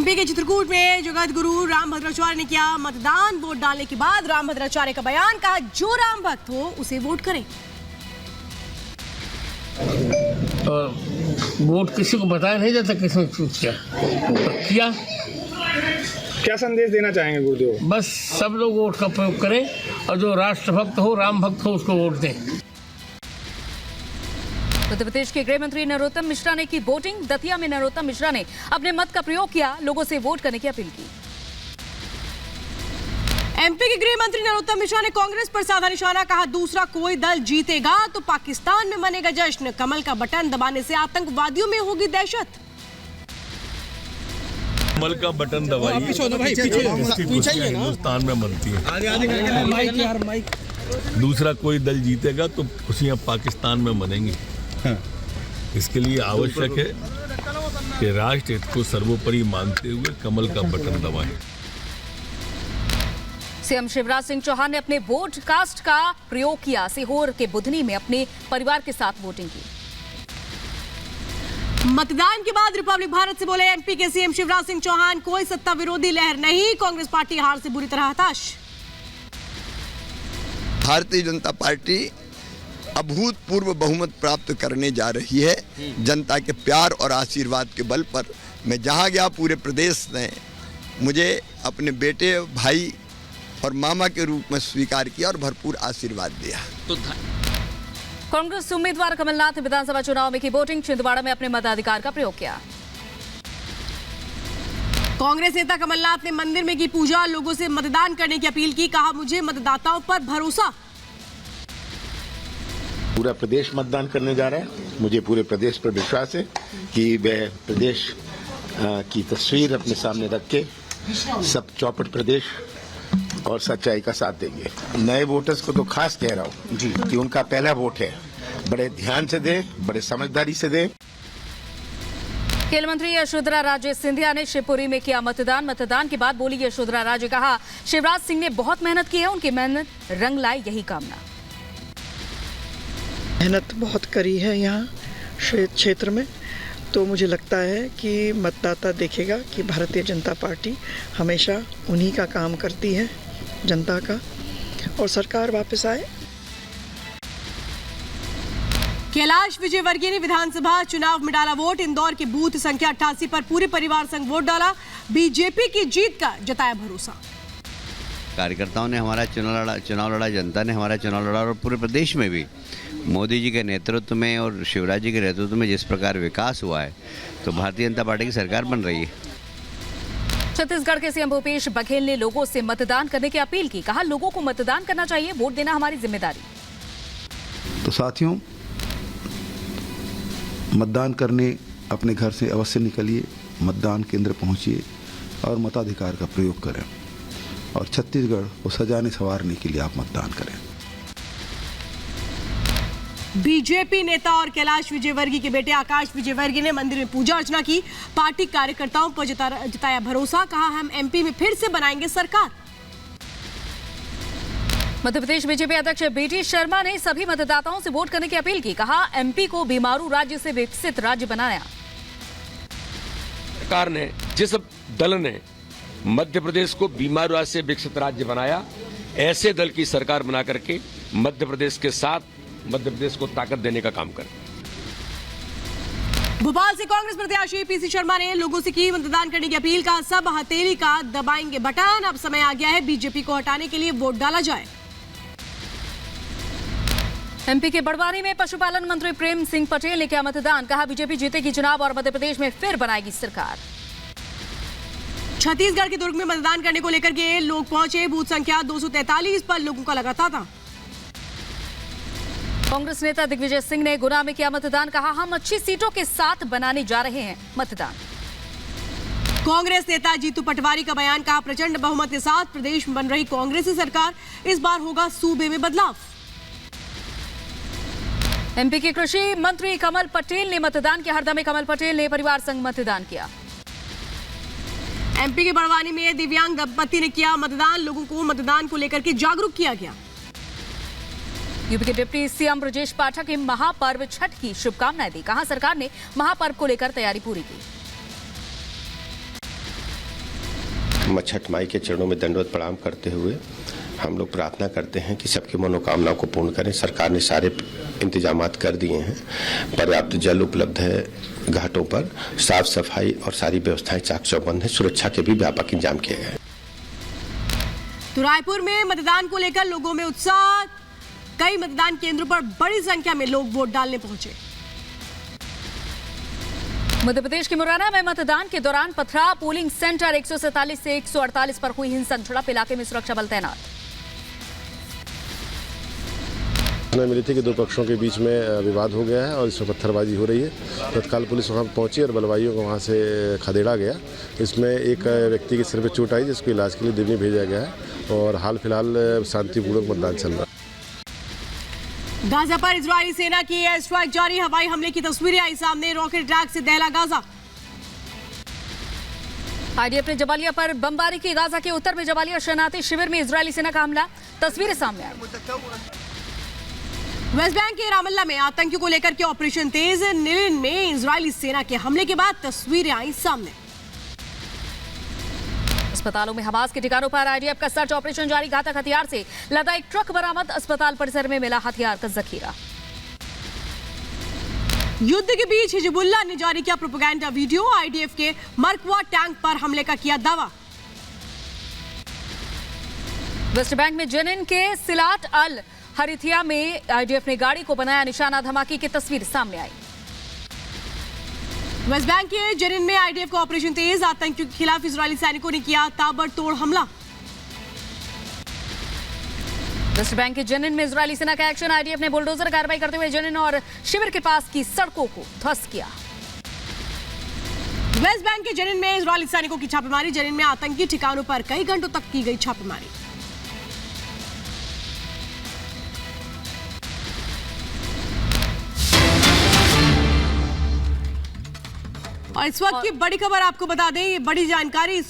UP के चित्रकूट में जगत गुरु रामभद्राचार्य ने किया मतदान। वोट डालने के बाद रामभद्राचार्य का बयान, कहा जो राम भक्त हो उसे वोट करें। वोट किसी को बताया नहीं जाता किसने चूज किया। क्या संदेश देना चाहेंगे गुरुदेव? बस सब लोग वोट का प्रयोग करें और जो राष्ट्रभक्त हो, राम भक्त हो, उसको वोट दें। उत्तर प्रदेश के गृह मंत्री नरोत्तम मिश्रा ने की वोटिंग। दतिया में नरोत्तम मिश्रा ने अपने मत का प्रयोग किया, लोगों से वोट करने की अपील की। एमपी के गृह मंत्री नरोत्तम मिश्रा ने कांग्रेस पर साधा निशाना, कहा दूसरा कोई दल जीतेगा तो पाकिस्तान में मनेगा जश्न। कमल का बटन दबाने से आतंकवादियों में होगी दहशत। कमल का बटन दबाइए, हिंदुस्तान में बनती है। दूसरा कोई दल जीतेगा तो खुशियां पाकिस्तान में मनेंगी। इसके लिए आवश्यक है कि राष्ट्र हित को सर्वोपरि मानते हुए कमल का बटन दबाएं। सीएम शिवराज सिंह चौहान ने अपने वोट कास्ट का प्रयोग किया। सीहोर के बुधनी में अपने परिवार के साथ वोटिंग की। मतदान के बाद रिपब्लिक भारत से बोले एमपी के सीएम शिवराज सिंह चौहान, कोई सत्ता विरोधी लहर नहीं, कांग्रेस पार्टी हार से बुरी तरह हताश। भारतीय जनता पार्टी अभूतपूर्व बहुमत प्राप्त करने जा रही है। जनता के प्यार और आशीर्वाद के बल पर मैं जहां गया पूरे प्रदेश ने मुझे अपने बेटे, भाई और मामा के रूप में स्वीकार किया और भरपूर आशीर्वाद दिया। कांग्रेस उम्मीदवार कमलनाथ ने विधानसभा चुनाव में की वोटिंग। छिंदवाड़ा में अपने मताधिकार का प्रयोग किया। कांग्रेस नेता कमलनाथ ने मंदिर में की पूजा, लोगों से मतदान करने की अपील की, कहा मुझे मतदाताओं पर भरोसा। पूरा प्रदेश मतदान करने जा रहा है। मुझे पूरे प्रदेश पर विश्वास है कि वह प्रदेश की तस्वीर अपने सामने रख के सब चौपट प्रदेश और सच्चाई का साथ देंगे। नए वोटर्स को तो खास कह रहा हूँ जी कि उनका पहला वोट है, बड़े ध्यान से दें, बड़े समझदारी से दें। खेल मंत्री यशोधरा राजे सिंधिया ने शिवपुरी में किया मतदान के बाद बोली यशोधरा राजे, कहा शिवराज सिंह ने बहुत मेहनत की है, उनकी मेहनत रंग लाई, यही कामना। मेहनत बहुत करी है यहाँ क्षेत्र में, तो मुझे लगता है कि मतदाता देखेगा कि भारतीय जनता पार्टी हमेशा उन्हीं का काम करती है, जनता का, और सरकार वापस आए। कैलाश विजयवर्गीय ने विधानसभा चुनाव में डाला वोट। इंदौर के बूथ संख्या 88 पर पूरे परिवार संग वोट डाला। बीजेपी की जीत का जताया भरोसा। कार्यकर्ताओं ने हमारा चुनाव लड़ा, जनता ने हमारा चुनाव लड़ा और पूरे प्रदेश में भी मोदी जी के नेतृत्व में और शिवराज जी के नेतृत्व में जिस प्रकार विकास हुआ है, तो भारतीय जनता पार्टी की सरकार बन रही है। छत्तीसगढ़ के सीएम भूपेश बघेल ने लोगों से मतदान करने की अपील की, कहा लोगों को मतदान करना चाहिए, वोट देना हमारी जिम्मेदारी। तो साथियों, मतदान करने अपने घर से अवश्य निकलिए, मतदान केंद्र पहुंचिए और मताधिकार का प्रयोग करें और छत्तीसगढ़ को सजाने संवारने के लिए आप मतदान करें। बीजेपी नेता और कैलाश विजयवर्गीय के बेटे आकाश विजयवर्गीय ने मंदिर में पूजा अर्चना की। पार्टी कार्यकर्ताओं पर जताया भरोसा, कहा हम एमपी में फिर से बनाएंगे सरकार। मध्य प्रदेश बीजेपी अध्यक्ष बीटी शर्मा ने सभी मतदाताओं से वोट करने की अपील की, कहा एमपी को बीमारू राज्य से विकसित राज्य बनाया। सरकार ने, जिस दल ने मध्य प्रदेश को बीमारू राज्य से विकसित राज्य बनाया, ऐसे दल की सरकार बना करके मध्य प्रदेश के साथ मध्य प्रदेश को ताकत देने का काम करें। भोपाल से कांग्रेस प्रत्याशी पीसी शर्मा ने लोगों से की मतदान करने की अपील, कहा सब हथेली का दबाएंगे बटन, अब समय आ गया है बीजेपी को हटाने के लिए वोट डाला जाए। एमपी के बड़वानी में पशुपालन मंत्री प्रेम सिंह पटेल ने किया मतदान, कहा बीजेपी जीतेगी चुनाव और मध्य प्रदेश में फिर बनाएगी सरकार। छत्तीसगढ़ के दुर्ग में मतदान करने को लेकर के लोग पहुंचे। बूथ संख्या 243 पर लोगों का लगा था। कांग्रेस नेता दिग्विजय सिंह ने गुना में किया मतदान, कहा हम अच्छी सीटों के साथ बनाने जा रहे हैं मतदान। कांग्रेस नेता जीतू पटवारी का बयान, कहा प्रचंड बहुमत के साथ प्रदेश में बन रही कांग्रेसी सरकार, इस बार होगा सूबे में बदलाव। एमपी के कृषि मंत्री कमल पटेल ने मतदान किया। हरदा में कमल पटेल ने परिवार संग मतदान किया। एमपी के बड़वानी में दिव्यांग दंपति ने किया मतदान, लोगों को मतदान को लेकर के जागरूक किया गया। यूपी के डिप्टी सीएम ब्रजेश पाठक ने महापर्व छठ की शुभकामनाएं दी, कहा सरकार ने महापर्व को लेकर तैयारी पूरी की। छठ माई के चरणों में दंडवत प्रणाम करते हुए हम लोग प्रार्थना करते हैं कि सबकी मनोकामनाओं को पूर्ण करें। सरकार ने सारे इंतजामात कर दिए हैं, पर्याप्त जल उपलब्ध है, घाटों पर साफ सफाई और सारी व्यवस्थाएं चाक चौबंद है, सुरक्षा के भी व्यापक इंतजाम किए गए हैं। तो रायपुर में मतदान को लेकर लोगों में उत्साह, कई मतदान केंद्रों पर बड़ी संख्या में लोग वोट डालने पहुंचे। मध्य प्रदेश के मुरैना में मतदान के दौरान पथराव, पोलिंग सेंटर 147 से 148 पर हुई हिंसक झड़प, इलाके में सुरक्षा बल तैनात। सूचना मिली थी कि दो पक्षों के बीच में विवाद हो गया है और इसमें पत्थरबाजी हो रही है। तत्काल पुलिस वहां पहुंची और बलवाइयों को वहां से खदेड़ा गया। इसमें एक व्यक्ति के सिर पर चोट आई जिसको इलाज के लिए दिल्ली भेजा गया है और हाल फिलहाल शांतिपूर्वक मतदान चल रहा है। गाजा पर इजरायली सेना की एयर स्ट्राइक जारी, हवाई हमले की तस्वीरें आई सामने, रॉकेट अटैक से दहला गाजा। आईडीएफ ने जबालिया पर बमबारी की, गाजा के उत्तर में जबालिया शरणार्थी शिविर में इजरायली सेना का हमला, तस्वीरें सामने आई। वेस्ट बैंक के रामल्ला में आतंकियों को लेकर के ऑपरेशन तेज, निलिन में इजरायली सेना के हमले के बाद तस्वीरें आई सामने। अस्पतालों में हमास के ठिकानों पर आईडीएफ का सर्च ऑपरेशन जारी, घातक हथियार से लदा एक ट्रक बरामद, अस्पताल परिसर में मिला हथियार का जखीरा। युद्ध के बीच हिजबुल्लाह ने जारी किया प्रोपेगेंडा वीडियो, आईडीएफ के मरकवा टैंक पर हमले का किया दावा। वेस्ट बैंक में जेनिन के सिलाट अल हरिथिया में आईडीएफ ने गाड़ी को बनाया निशाना, धमाके की तस्वीर सामने आई। वेस्ट बैंक के जेनिन में आईडीएफ का ऑपरेशन तेज, आतंकियों के खिलाफ इजरायली सैनिकों ने किया ताबड़तोड़ हमला। वेस्ट बैंक के जेनिन में इजरायली सेना का एक्शन, आईडीएफ ने बुलडोजर कार्रवाई करते हुए जेनिन और शिविर के पास की सड़कों को ध्वस्त किया। वेस्ट बैंक के जेनिन में इजरायली सैनिकों की छापेमारी, जेनिन में आतंकी ठिकानों पर कई घंटों तक की गई छापेमारी। और इस वक्त की बड़ी खबर आपको बता दें, ये बड़ी जानकारी इस